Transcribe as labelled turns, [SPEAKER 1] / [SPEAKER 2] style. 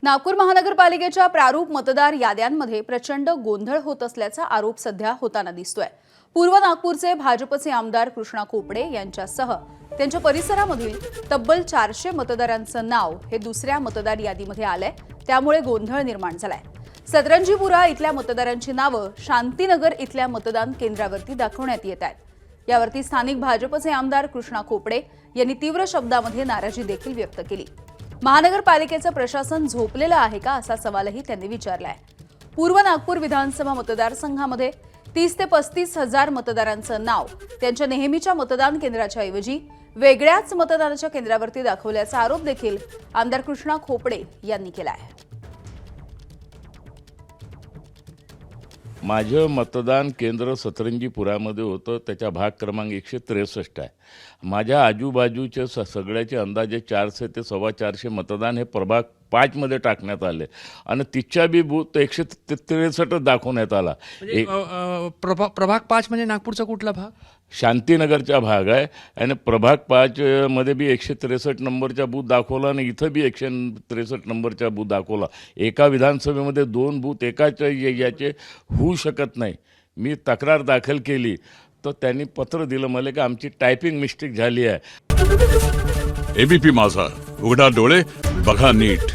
[SPEAKER 1] नागपूर महानगरपालिकेच्या प्रारूप मतदार याद्यांमध्ये प्रचंड गोंधळ होत असल्याचा आरोप सध्या होताना दिसतोय। पूर्व नागपूरचे भाजपचे आमदार कृष्णा खोपडे यांच्यासह त्यांच्या परिसरामधील तब्बल 400 मतदारांचं नाव हे दुसऱ्या मतदार यादीमध्ये आलंय, त्यामुळे गोंधळ निर्माण झालाय। सतरंजीपुरा इथल्या मतदारांची नावं शांतीनगर इथल्या मतदान केंद्रावरती दाखवण्यात येत आहेत। यावरती स्थानिक भाजपचे आमदार कृष्णा खोपडे यांनी तीव्र शब्दामध्ये नाराजी देखील व्यक्त केली। महानगरपालिकेचं प्रशासन झोपलेलं आहे का असा सवालही त्यांनी विचारलाय। पूर्व नागपूर विधानसभा मतदारसंघामध्ये 30 ते 35 हजार मतदारांचं नाव त्यांच्या नेहमीच्या मतदान केंद्राच्या ऐवजी वेगळ्याच मतदानाच्या केंद्रावरती दाखवल्याचा आरोप देखील आमदार कृष्णा खोपडे यांनी केलाय।
[SPEAKER 2] माझं मतदान केंद्र सतरंजीपुरामध्ये होतं, त्याचा भाग क्रमांक 163 आहे। माझ्या आजूबाजूचे सगळ्याचे अंदाजे 400 ते 450 मतदान हे प्रभाग 5 मध्ये टाकण्यात आले आणि तिच्या बी बूथ 163 दाखवण्यात आला।
[SPEAKER 3] प्रभाग 5 म्हणजे नागपूरचा कुठला भाग?
[SPEAKER 2] शांतीनगरचा भाग आहे आणि प्रभाग 5 मध्ये बी 163 नंबरचा बूथ दाखवला आणि इथं बी 163 नंबरचा बूथ दाखवला। एका विधानसभेमध्ये 2 बूथ एकाच याचे होऊ शकत नाही। मी तक्रार दाखल केली तर त्यांनी पत्र दिलं मला की आमची टायपिंग मिस्टेक झाली आहे।
[SPEAKER 4] एबीपी माझा, उघडा डोळे बघा नीट।